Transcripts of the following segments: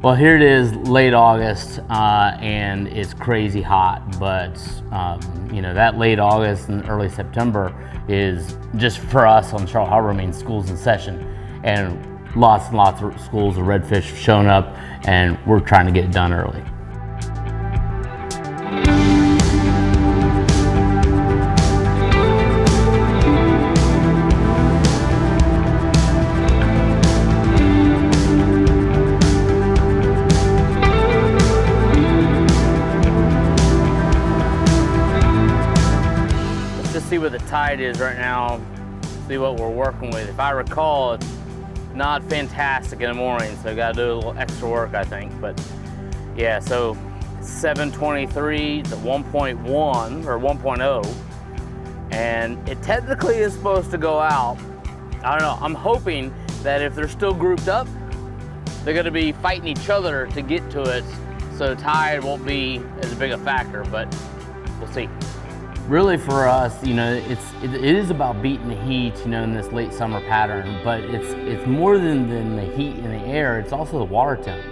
Well, here it is, late August, and it's crazy hot, but you know, that late August and early September is just for us on Charlotte Harbor means school's in session, and lots and lots of schools of redfish showing up, and we're trying to get it done early. See what the tide is right now, see what we're working with. If I recall, it's not fantastic in the morning, so got to do a little extra work, I think. But yeah, so 7:23 to 1.1 or 1.0, and it technically is supposed to go out. I don't know, I'm hoping that if they're still grouped up, they're going to be fighting each other to get to it, so tide won't be as big a factor, but we'll see. Really for us, you know, it is about beating the heat, you know, in this late summer pattern, but it's more than the heat in the air, it's also the water temp.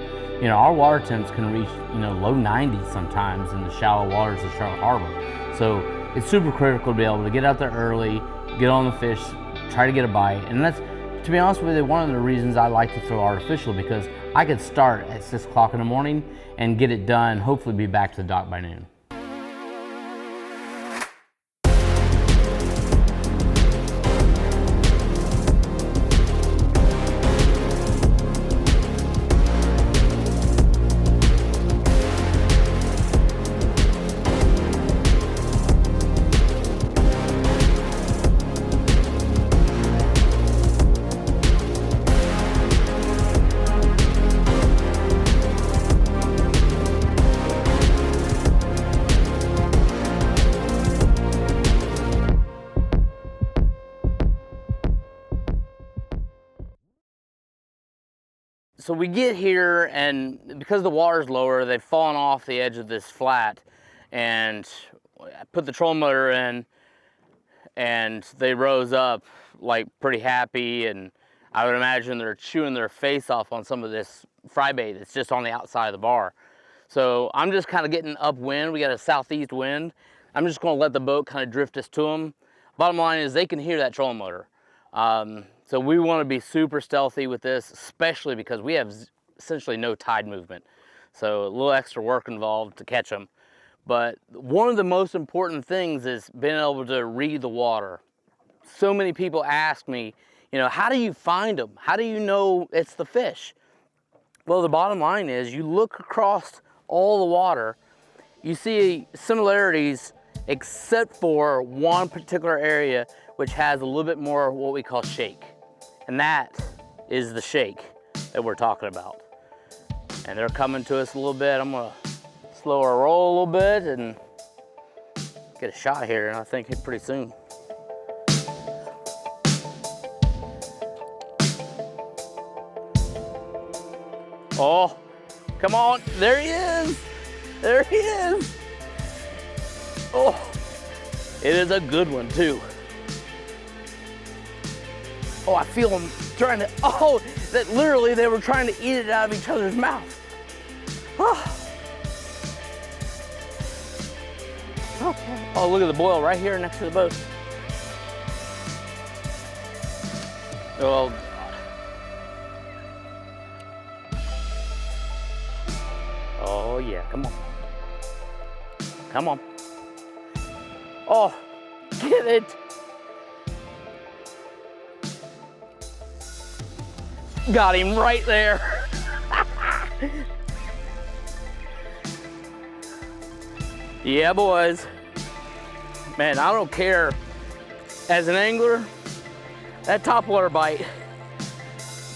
You know, our water temps can reach, you know, low 90s sometimes in the shallow waters of Charlotte Harbor. So it's super critical to be able to get out there early, get on the fish, try to get a bite. And that's, to be honest with you, one of the reasons I like to throw artificial, because I could start at 6 o'clock in the morning and get it done, hopefully be back to the dock by noon. So we get here, and because the water's lower, they've fallen off the edge of this flat, and I put the trolling motor in, and they rose up like pretty happy, and I would imagine they're chewing their face off on some of this fry bait that's just on the outside of the bar. So I'm just kind of getting upwind. We got a southeast wind. I'm just going to let the boat kind of drift us to them. Bottom line is they can hear that trolling motor. So we want to be super stealthy with this, especially because we have essentially no tide movement. So a little extra work involved to catch them. But one of the most important things is being able to read the water. So many people ask me, you know, how do you find them? How do you know it's the fish? Well, the bottom line is you look across all the water, you see similarities except for one particular area which has a little bit more what we call shake. And that is the shake that we're talking about. And they're coming to us a little bit. I'm gonna slow our roll a little bit and get a shot here, and I think pretty soon. Oh, come on, there he is. There he is. Oh, it is a good one too. Oh, I feel them trying to, oh, that literally they were trying to eat it out of each other's mouth. Oh. Okay. Oh, look at the boil right here next to the boat. Oh, God. Oh, yeah, come on. Come on. Oh, get it. Got him right there. Yeah, boys. Man, I don't care As an angler, that topwater bite,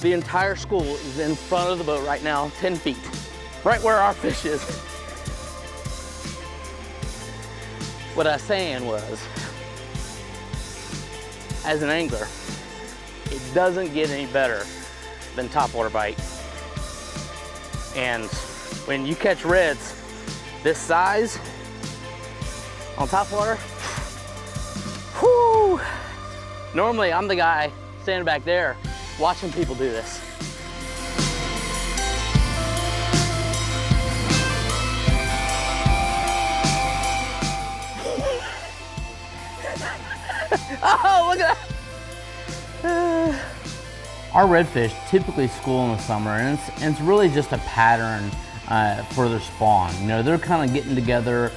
the entire school is in front of the boat right now, 10 feet, right where our fish is. What I was saying was, as an angler, it doesn't get any better than topwater bite. And when you catch reds this size on topwater, whoo! Normally I'm the guy standing back there watching people do this. Oh, look at that! Our redfish typically school in the summer, and it's really just a pattern for their spawn. You know, they're kind of getting together,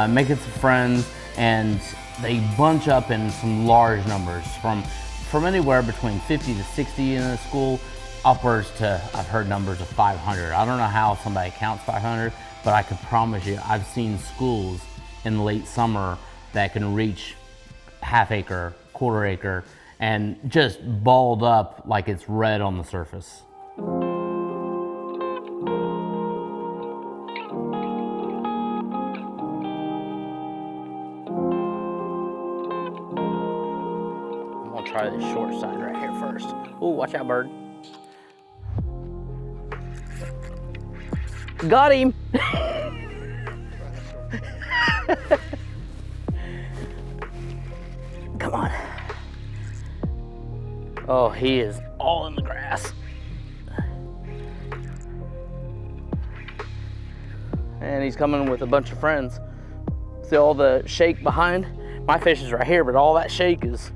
making some friends, and they bunch up in some large numbers, from anywhere between 50 to 60 in a school, upwards to, I've heard numbers of 500. I don't know how somebody counts 500, but I can promise you, I've seen schools in the late summer that can reach half acre, quarter acre, and just balled up like it's red on the surface. I'm gonna try this short side right here first. Oh, watch out, bird. Got him. Come on. Oh, he is all in the grass. And he's coming with a bunch of friends. See all the shake behind? My fish is right here, but all that shake is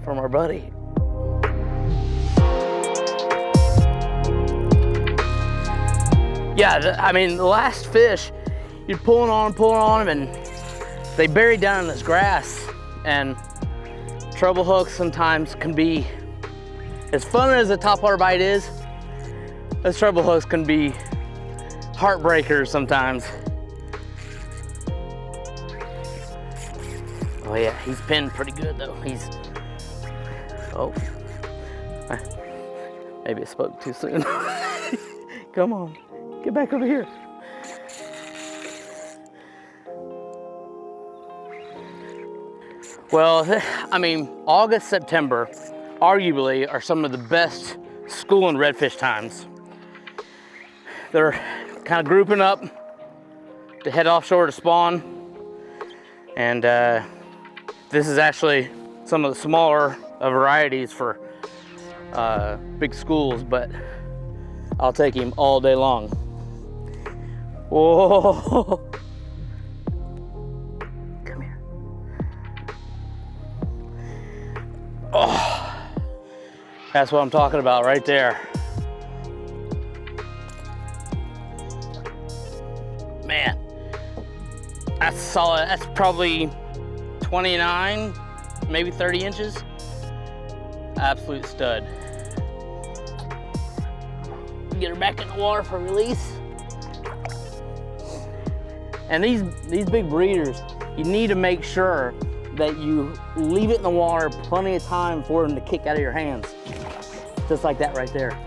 from our buddy. Yeah, I mean, the last fish, you're pulling on them, and they bury down in this grass, and treble hooks sometimes can be, as fun as a topwater bite is, those treble hooks can be heartbreakers sometimes. Oh yeah, he's pinned pretty good though. Oh, maybe I spoke too soon. Come on, get back over here. Well, I mean, August, September, arguably, are some of the best schooling redfish times. They're kind of grouping up to head offshore to spawn. And this is actually some of the smaller varieties for big schools, but I'll take him all day long. Whoa. Oh, that's what I'm talking about right there. Man, that's solid. That's probably 29, maybe 30 inches. Absolute stud. Get her back in the water for release. And these big breeders, you need to make sure that you leave it in the water plenty of time for them to kick out of your hands. Just like that right there.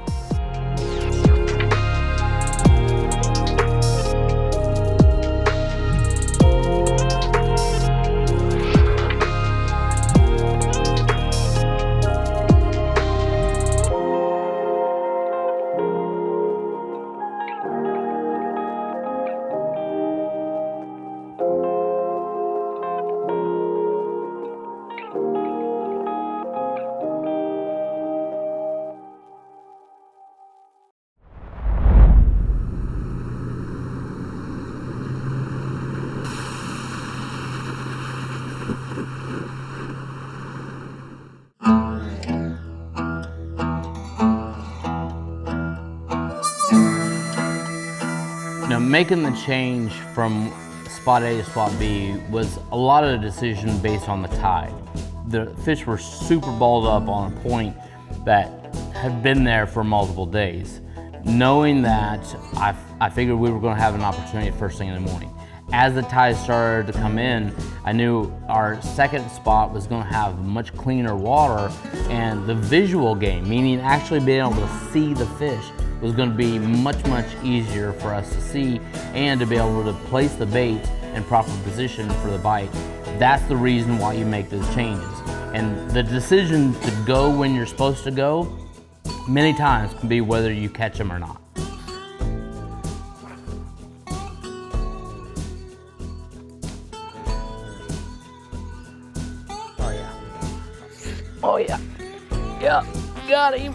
Now, making the change from spot A to spot B was a lot of the decision based on the tide. The fish were super balled up on a point that had been there for multiple days. Knowing that, I figured we were going to have an opportunity first thing in the morning. as the tide started to come in, I knew our second spot was going to have much cleaner water, and the visual game, meaning actually being able to see the fish, was going to be much easier for us to see and to be able to place the bait in proper position for the bite. That's the reason why you make those changes. And the decision to go when you're supposed to go many times can be whether you catch them or not. Oh yeah. Oh yeah. Yeah, got him.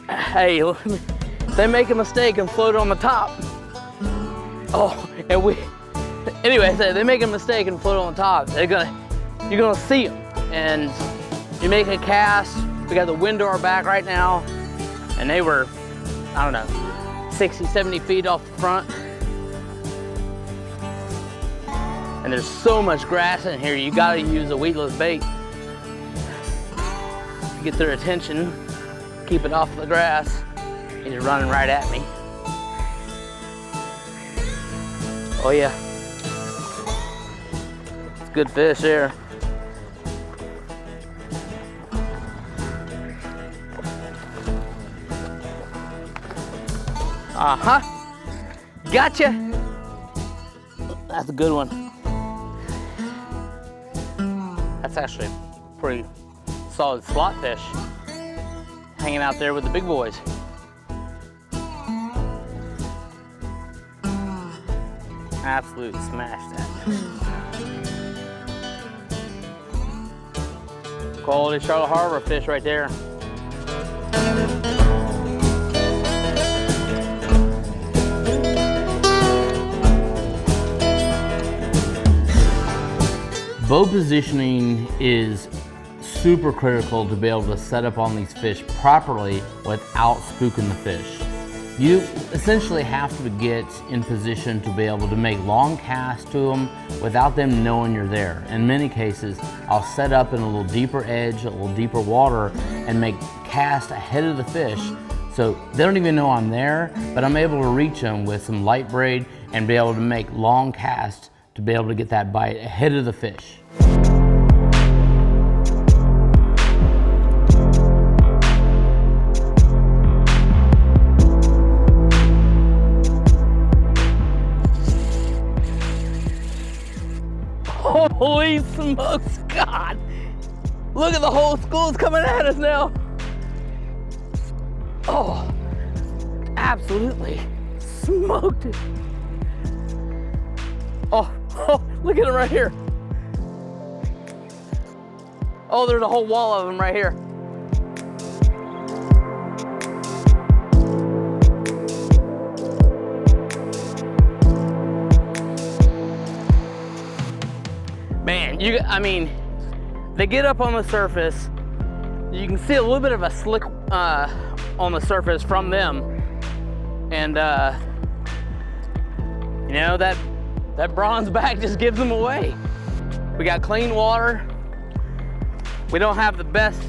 Hey, they make a mistake and float on the top. Oh, and anyway, they make a mistake and float on the top. You're gonna see them. And you make a cast, we got the wind to our back right now, and they were, I don't know, 60, 70 feet off the front. And there's so much grass in here, you gotta use a weedless bait to get their attention, keep it off the grass. He's running right at me. Oh yeah. It's good fish there. Uh-huh. Gotcha. That's a good one. That's actually a pretty solid slot fish. Hanging out there with the big boys. Absolutely smashed that. Quality Charlotte Harbor fish right there. Bow positioning is super critical to be able to set up on these fish properly without spooking the fish. You essentially have to get in position to be able to make long casts to them without them knowing you're there. In many cases, I'll set up in a little deeper edge, a little deeper water, and make casts ahead of the fish so they don't even know I'm there, but I'm able to reach them with some light braid and be able to make long casts to be able to get that bite ahead of the fish. Holy smokes, God! Look at the whole school's coming at us now. Oh, absolutely smoked it. Oh, look at them right here. Oh, there's a whole wall of them right here. Man, I mean, they get up on the surface. You can see a little bit of a slick on the surface from them. And you know, that bronze back just gives them away. We got clean water. We don't have the best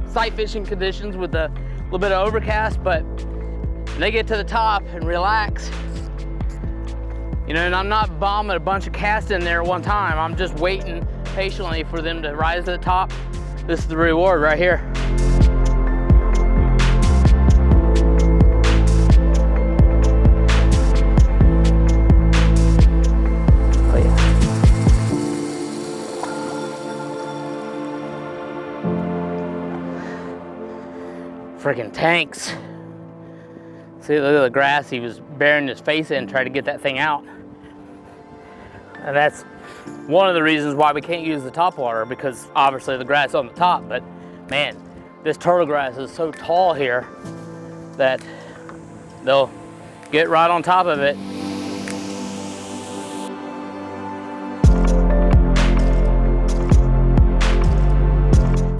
sight fishing conditions with a little bit of overcast, but when they get to the top and relax, you know, and I'm not bombing a bunch of casts in there at one time. I'm just waiting patiently for them to rise to the top. This is the reward right here. Oh yeah. Freaking tanks. See, look at the grass he was burying his face in, trying to get that thing out. And that's one of the reasons why we can't use the top water, because obviously the grass is on the top, but man, this turtle grass is so tall here that they'll get right on top of it.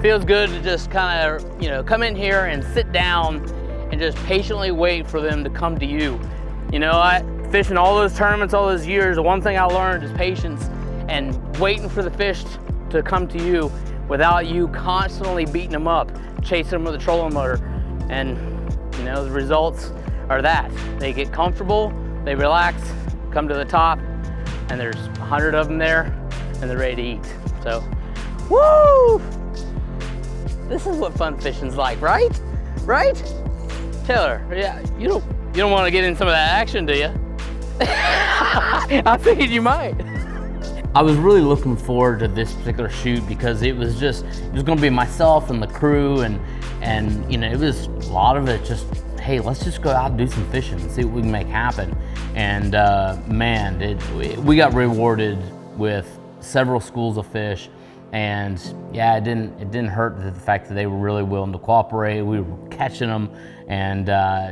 Feels good to just kind of, you know, come in here and sit down and just patiently wait for them to come to you. You know, fishing all those tournaments all those years, the one thing I learned is patience and waiting for the fish to come to you without you constantly beating them up, chasing them with a trolling motor. And you know, the results are that. They get comfortable, they relax, come to the top, and there's 100 of them there, and they're ready to eat. So, woo! This is what fun fishing's like, right? Right? Taylor, yeah, you don't want to get in some of that action, do you? I figured you might. I was really looking forward to this particular shoot because it was going to be myself and the crew, and you know, it was a lot of it just, hey, let's just go out and do some fishing and see what we can make happen. And man, we got rewarded with several schools of fish, and yeah, it didn't hurt the fact that they were really willing to cooperate. We were catching them and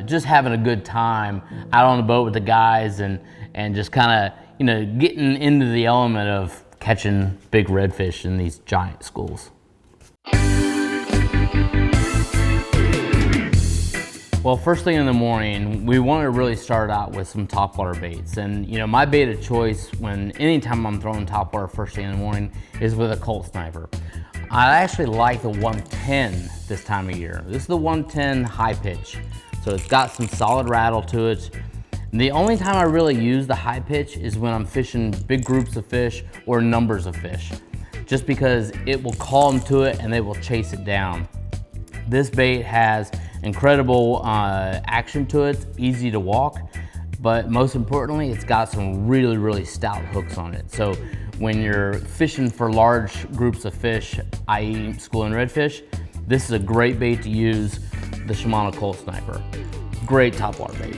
just having a good time out on the boat with the guys, and just kind of, you know, getting into the element of catching big redfish in these giant schools. Well, first thing in the morning, we wanted to really start out with some topwater baits. And you know, my bait of choice anytime I'm throwing topwater first thing in the morning is with a Colt Sniper. I actually like the 110 this time of year. This is the 110 high pitch. So it's got some solid rattle to it. And the only time I really use the high pitch is when I'm fishing big groups of fish or numbers of fish, just because it will call them to it and they will chase it down. This bait has incredible action to it, easy to walk, but most importantly, it's got some really, really stout hooks on it. So when you're fishing for large groups of fish, i.e. schooling redfish, this is a great bait to use, the Shimano Colt Sniper. Great topwater bait.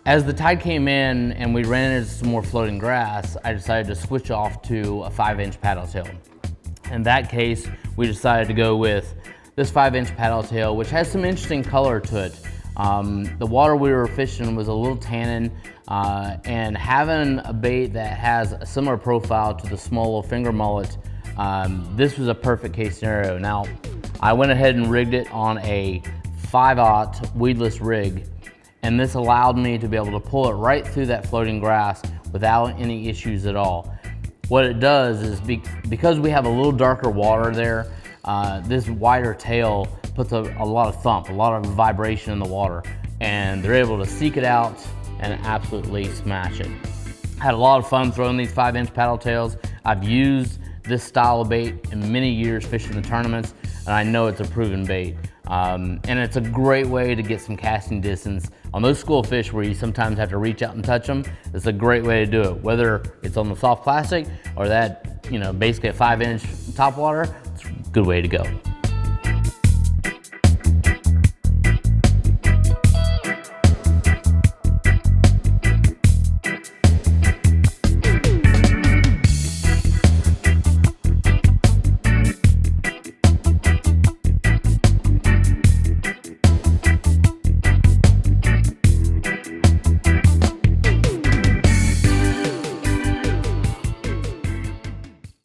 As the tide came in and we ran into some more floating grass, I decided to switch off to a 5-inch paddle tail. In that case, we decided to go with this 5-inch paddle tail, which has some interesting color to it. The water we were fishing was a little tannin, and having a bait that has a similar profile to the small little finger mullet, this was a perfect case scenario. Now, I went ahead and rigged it on a 5/0 weedless rig, and this allowed me to be able to pull it right through that floating grass without any issues at all. What it does is, because we have a little darker water there, this wider tail puts a lot of thump, a lot of vibration in the water, and they're able to seek it out and absolutely smash it. Had a lot of fun throwing these 5-inch paddle tails. I've used this style of bait in many years fishing the tournaments, and I know it's a proven bait. And it's a great way to get some casting distance. On those school fish where you sometimes have to reach out and touch them, it's a great way to do it. Whether it's on the soft plastic or that, you know, basically a 5-inch topwater, it's a good way to go.